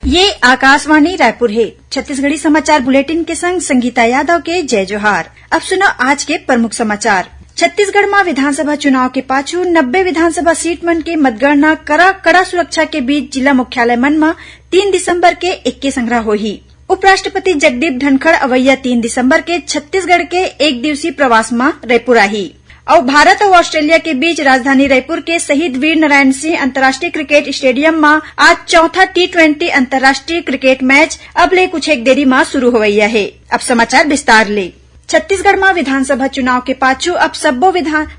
ये आकाशवाणी रायपुर है। छत्तीसगढ़ी समाचार बुलेटिन के संग संगीता यादव के जय जोहार। अब सुनो आज के प्रमुख समाचार। छत्तीसगढ़ में विधानसभा चुनाव के पाछू 90 विधानसभा सीट मन के मतगणना कड़ा सुरक्षा के बीच जिला मुख्यालय मन में 3 दिसंबर के 21 संग्रह होही। उपराष्ट्रपति जगदीप धनखड़ अवैया 3 दिसंबर के छत्तीसगढ़ के 1 दिवसीय प्रवास में रायपुर आही और भारत और ऑस्ट्रेलिया के बीच राजधानी रायपुर के शहीद वीर नारायण सिंह अंतर्राष्ट्रीय क्रिकेट स्टेडियम में आज चौथा T20 अंतर्राष्ट्रीय क्रिकेट मैच अब ले कुछ एक देरी में शुरू होवैया है। अब समाचार विस्तार ले। छत्तीसगढ़ में विधानसभा चुनाव के पाछू अब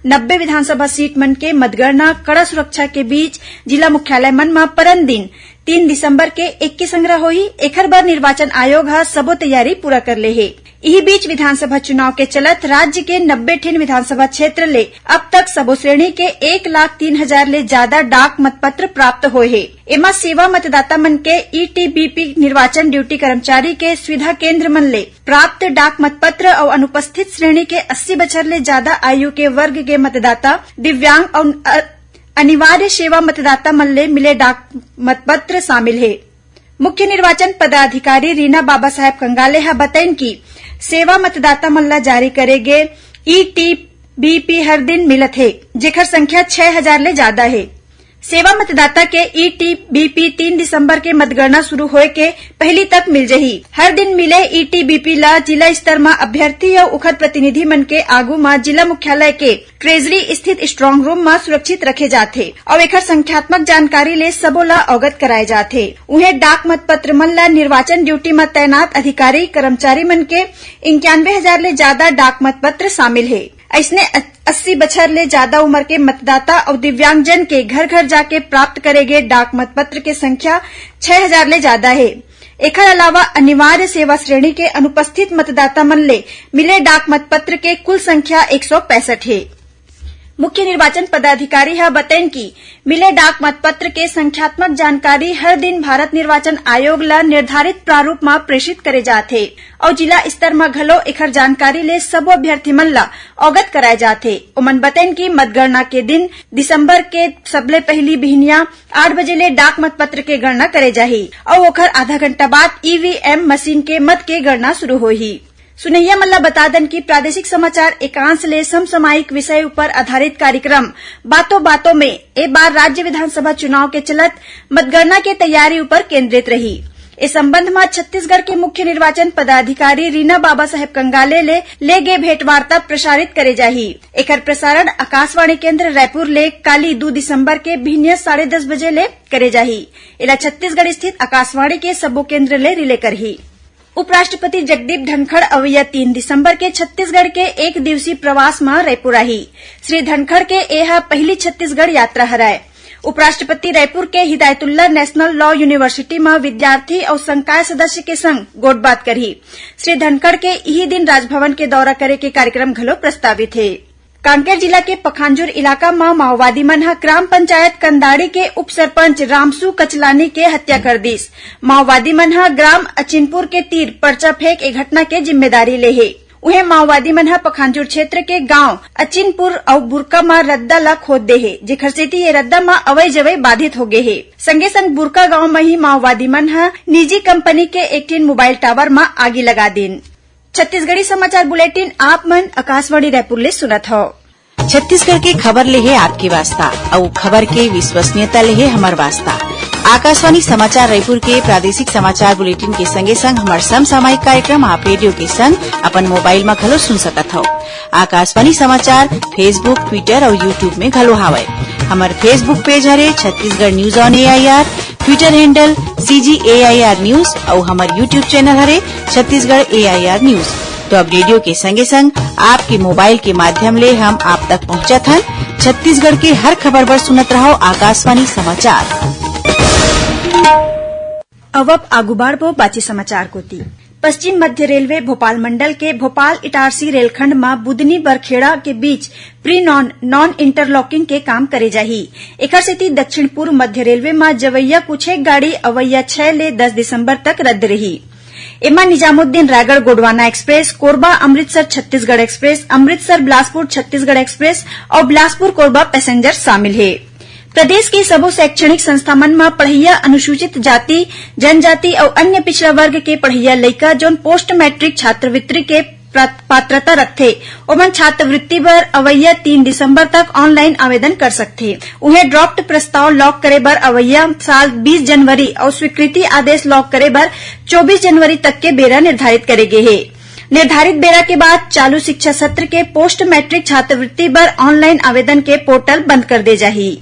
90 विधानसभा सीट मन के मतगणना कड़ा सुरक्षा के बीच जिला मुख्यालय मन में परन दिन 3 दिसंबर के 21 संग्रह होही। एखर बर निर्वाचन आयोग ह सबो तैयारी पूरा कर ले है। इही बीच विधानसभा चुनाव के चलत राज्य के 90 ठिन विधानसभा क्षेत्र ले अब तक सबो श्रेणी के 1,03,000 ले ज्यादा डाक मतपत्र प्राप्त होए हे। एमा सेवा मतदाता मन के ETBP निर्वाचन ड्यूटी कर्मचारी के सुविधा केंद्र मन ले प्राप्त डाक मतपत्र और अनुपस्थित श्रेणी के 80 बछर ले ज्यादा आयु के वर्ग के मतदाता, दिव्यांग और अनिवार्य सेवा मतदाता मन ले मिले डाक मतपत्र शामिल है। मुख्य निर्वाचन पदाधिकारी रीना बाबा साहेब कंगाले हा बताइन की सेवा मतदाता मन ला जारी करे गे ETBP हर दिन मिलत है, जेकर संख्या 6,000 ले ज्यादा है। सेवा मतदाता के ETBP 3 दिसंबर के मतगणना शुरू होए के पहली तक मिल जही। हर दिन मिले ETBP ला जिला स्तर में अभ्यर्थी और उखर प्रतिनिधि मन के आगू में जिला मुख्यालय के ट्रेजरी स्थित स्ट्रांग रूम में सुरक्षित रखे जाथे और एकर संख्यात्मक जानकारी ले सबो ला अवगत कराए जाथे। उन्हें डाक मतपत्र मन ला निर्वाचन ड्यूटी में तैनात अधिकारी कर्मचारी मन के 91,000 ले ज्यादा डाक मतपत्र शामिल है। ऐसने 80 बछर ले ज्यादा उम्र के मतदाता और दिव्यांगजन के घर घर जाके प्राप्त करे गए डाक मतपत्र के संख्या 6,000 ले ज्यादा है। एकर अलावा अनिवार्य सेवा श्रेणी के अनुपस्थित मतदाता मन ले मिले डाक मतपत्र के कुल संख्या 165 है। मुख्य निर्वाचन पदाधिकारी हा बताइन की मिले डाक मतपत्र के संख्यात्मक जानकारी हर दिन भारत निर्वाचन आयोग ला निर्धारित प्रारूप में प्रेषित करे जाथे और जिला स्तर में घलो एकर जानकारी ले सबो अभ्यर्थी मन ला अवगत कराए जाथे। ओमन बताइन की मतगणना के दिन दिसंबर के सबले पहली बिहनिया 8 बजे ले डाक मतपत्र के गणना करे जाही और ओखर आधा घंटा बाद EVM मशीन के मत के गणना शुरू होही। सुनैया मल्ला बता दन की प्रादेशिक समाचार एकांश ले समसामयिक विषय ऊपर आधारित कार्यक्रम बातों में एक बार राज्य विधानसभा चुनाव के चलत मतगणना के तैयारी ऊपर केंद्रित रही। इस संबंध में छत्तीसगढ़ के मुख्य निर्वाचन पदाधिकारी रीना बाबा साहेब कंगाले ले गे भेंट वार्ता प्रसारित करे जाही। एकर प्रसारण आकाशवाणी केंद्र रायपुर ले काली 2 दिसंबर के भिन्य 10:30 बजे ले करे जाही। इला छत्तीसगढ़ स्थित आकाशवाणी के सबो केंद्र ले रिले करही। उपराष्ट्रपति जगदीप धनखड़ अवैया 3 दिसंबर के छत्तीसगढ़ के 1 दिवसीय प्रवास में रायपुर आही। श्री धनखड़ के यह पहली छत्तीसगढ़ यात्रा हराय। उपराष्ट्रपति रायपुर के हिदायतुल्ला नेशनल लॉ यूनिवर्सिटी में विद्यार्थी और संकाय सदस्य के संग गोठबात करही। श्री धनखड़ के यही दिन राजभवन के दौरा करे के कार्यक्रम घलो प्रस्तावित है। कांकेर जिला के पखांजूर इलाका में माओवादी मन हा ग्राम पंचायत कंदाड़ी के उप सरपंच रामसू कचलानी के हत्या कर दीस। माओवादी मन हा ग्राम अचिनपुर के तीर पर्चा फेंक ए घटना के जिम्मेदारी ले है। उहे माओवादी मन हा पखांजूर क्षेत्र के गांव अचिनपुर और बुरका में रद्दा ला खोद दे है, जेखर सेती ये रद्दा में अवै जवै बाधित हो गए है। संगे संग बुरका गांव में ही माओवादी मन हा निजी कंपनी के एक टीन मोबाइल टावर में आगी लगा दिन। छत्तीसगढ़ी समाचार बुलेटिन आप मन आकाशवाणी रायपुर ले सुनत हो। छत्तीसगढ़ के खबर ले है आपके वास्ता और खबर के विश्वसनीयता ले है हमार वास्ता। आकाशवाणी समाचार रायपुर के प्रादेशिक समाचार बुलेटिन के संगे संग हमार समसामयिक कार्यक्रम आप रेडियो के संग अपन मोबाइल में घलो सुन सकत हो। आकाशवाणी समाचार फेसबुक, ट्विटर और यूट्यूब में घलो हावय। हमार फेसबुक पेज हरे Chhattisgarh news on AIR, Twitter handle CGAIR news और हमार यूट्यूब चैनल हरे छत्तीसगढ़ AIR न्यूज। तो अब रेडियो के संगे संग आपके मोबाइल के माध्यम ले हम आप तक पहुंचत हन। छत्तीसगढ़ के हर खबर पर सुनत रहो आकाशवाणी समाचार। अब आगू बढ़बो बाची समाचार कोती। पश्चिम मध्य रेलवे भोपाल मंडल के भोपाल इटारसी रेलखंड में बुदनी बरखेड़ा के बीच प्री नॉन इंटरलॉकिंग के काम करे जाही। एकर सेती दक्षिण पूर्व मध्य रेलवे में जवैया कुछ एक गाड़ी अवैया 6 ले 10 दिसंबर तक रद्द रही। एमा निजामुद्दीन रायगढ़ गोंडवाना एक्सप्रेस, कोरबा अमृतसर छत्तीसगढ़ एक्सप्रेस, अमृतसर बिलासपुर छत्तीसगढ़ एक्सप्रेस और बिलासपुर कोरबा पैसेंजर शामिल है। प्रदेश के सबो शैक्षणिक संस्था मन में पढ़इया अनुसूचित जाति, जनजाति और अन्य पिछड़ा वर्ग के पढ़इया लइका जोन पोस्ट मैट्रिक छात्रवृत्ति के पात्रता रखथे ओमन छात्रवृत्ति बर अवैया 3 दिसंबर तक ऑनलाइन आवेदन कर सकथे। उन्हें ड्राफ्ट प्रस्ताव लॉक करे बर अवैया साल 20 जनवरी और स्वीकृति आदेश लॉक करे बर 24 जनवरी तक के बेरा निर्धारित करे गे हे। निर्धारित बेरा के बाद चालू शिक्षा सत्र के पोस्ट मैट्रिक छात्रवृत्ति बर ऑनलाइन आवेदन के पोर्टल बंद कर दे जाही।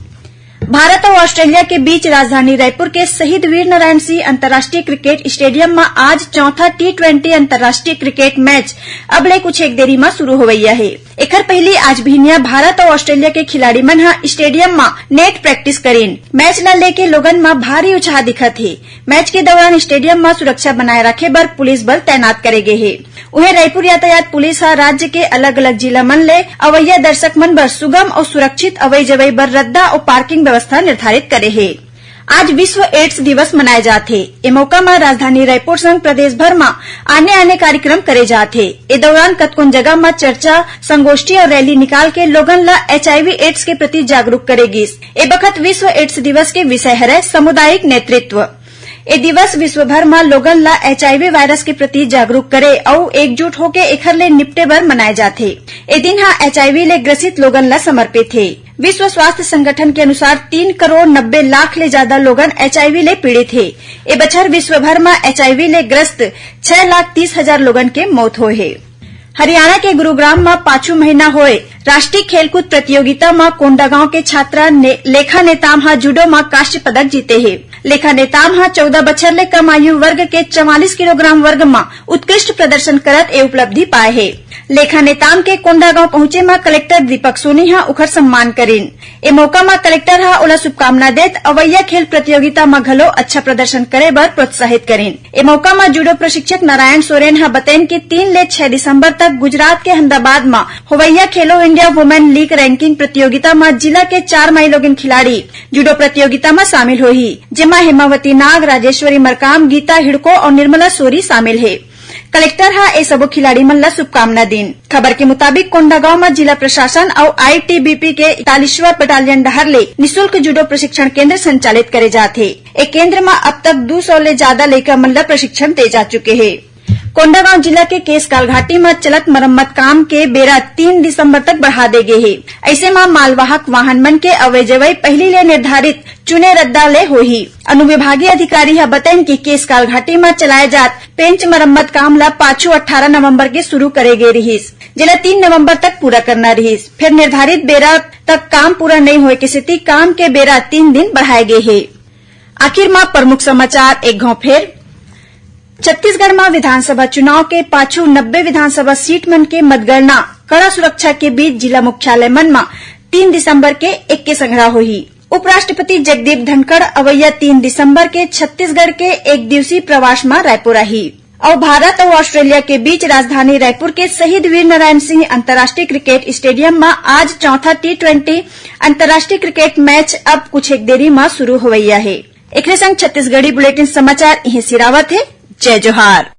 भारत और ऑस्ट्रेलिया के बीच राजधानी रायपुर के शहीद वीर नारायण सिंह अंतर्राष्ट्रीय क्रिकेट स्टेडियम में आज चौथा T20 अंतर्राष्ट्रीय क्रिकेट मैच अबले कुछ एक देरी में शुरू होवैया है। एकर पहले आज भिनिया भारत और ऑस्ट्रेलिया के खिलाड़ी मन ह स्टेडियम में नेट प्रैक्टिस करेन। मैच ल लेके लोगन में भारी उत्साह दिखत है। मैच के दौरान स्टेडियम में सुरक्षा बनाए रखे बर पुलिस बल तैनात करे गे हे। उन्हें रायपुर यातायात पुलिस ह राज्य के अलग अलग जिला मन ले अवैया दर्शक मन बर सुगम और सुरक्षित अवई जवई बर रद्दा और पार्किंग व्यवस्था निर्धारित करे हे। आज विश्व एड्स दिवस मनाए जाथे। ए मौका में राजधानी रायपुर संग प्रदेश भर में आने कार्यक्रम करे जाथे। ए दौरान कतकोन जगह में चर्चा, संगोष्ठी और रैली निकाल के लोगन ला HIV एड्स के प्रति जागरूक करेगिस। ए बखत विश्व एड्स दिवस के विषय हरे सामुदायिक नेतृत्व। ए दिवस विश्व भर में लोगन ला HIV वायरस के प्रति जागरूक करे और एकजुट होके एखर ले निपटे बर मनाए जाथे। ए दिन हा HIV ले ग्रसित लोगन ला समर्पित है। विश्व स्वास्थ्य संगठन के अनुसार 3 करोड़ 90 लाख ले ज्यादा लोगन HIV ले पीड़ित है। ए बछर विश्व भर में HIV ले ग्रस्त 6,30,000 लोगन के मौत होए है। हरियाणा के गुरुग्राम में 5 महीना होए राष्ट्रीय खेलकूद प्रतियोगिता में कोंडागांव के छात्रा लेखा नेताम हा जूडो में कांस्य पदक जीते है। लेखा नेताम हा 14 बछर ले कम आयु वर्ग के 44 किलोग्राम वर्ग में उत्कृष्ट प्रदर्शन करत ए उपलब्धि पाए है। लेखा नेताम के कोंडागांव पहुंचे में कलेक्टर दीपक सोनी हा उखर सम्मान करेन। ए मौका में कलेक्टर हा ओला शुभकामना देत अवैया खेल प्रतियोगिता में घलो अच्छा प्रदर्शन करे बर प्रोत्साहित करेन। ए मौका में जूडो प्रशिक्षक नारायण सोरेन हा बतैन कि 3 ले 6 दिसंबर तक गुजरात के अहमदाबाद में होवैया खेलो इंडिया वुमेन लीग रैंकिंग प्रतियोगिता में जिला के 4 महिलोगिन खिलाड़ी जूडो प्रतियोगिता में शामिल होही, जेमा हेमावती नाग, राजेश्वरी मरकाम, गीता हिड़को और निर्मला सोरी शामिल है। कलेक्टर हा ए सबो खिलाड़ी मन ला शुभकामना दिन। खबर के मुताबिक कोंडागांव में जिला प्रशासन और ITBP के 41वां बटालियन डहर ले निःशुल्क जूडो प्रशिक्षण केंद्र संचालित करे जाथे। ए केंद्र में अब तक 200 ले ज्यादा लइका मन ला प्रशिक्षण दे जा चुके है। कोंडागांव जिला के केसकाल घाटी में चलत मरम्मत काम के बेरा 3 दिसंबर तक बढ़ा दे गे हे। ऐसे में मालवाहक वाहन मन के अवै जवई पहली ले निर्धारित चुने रद्दा ले होही। अनुविभागीय अधिकारी हा बताइन कि केसकाल घाटी में चलाए जात पेंच मरम्मत काम ला पाछू 18 नवंबर के शुरू करे गे रहिस, जेला 3 नवंबर तक पूरा करना रहिस। फिर निर्धारित बेरा तक काम पूरा नहीं होए के स्थिति काम के बेरा 3 दिन बढ़ाए गे हे। आखिर में प्रमुख समाचार एक घाव फेर। छत्तीसगढ़ में विधानसभा चुनाव के पाछू 90 विधानसभा सीट मन के मतगणना कड़ा सुरक्षा के बीच जिला मुख्यालय मन में 3 दिसंबर के 1 के संग्रह होही। उपराष्ट्रपति जगदीप धनखड़ अवैया 3 दिसंबर के छत्तीसगढ़ के 1 दिवसीय प्रवास में रायपुर आई और भारत और ऑस्ट्रेलिया के बीच राजधानी रायपुर के शहीद वीर नारायण सिंह अंतर्राष्ट्रीय क्रिकेट स्टेडियम में आज चौथा T20 अंतर्राष्ट्रीय क्रिकेट मैच अब कुछ एक देरी में शुरू होवैया है। एकरे संग छत्तीसगढ़ी बुलेटिन समाचार इहे सिरावत है। जय जोहार।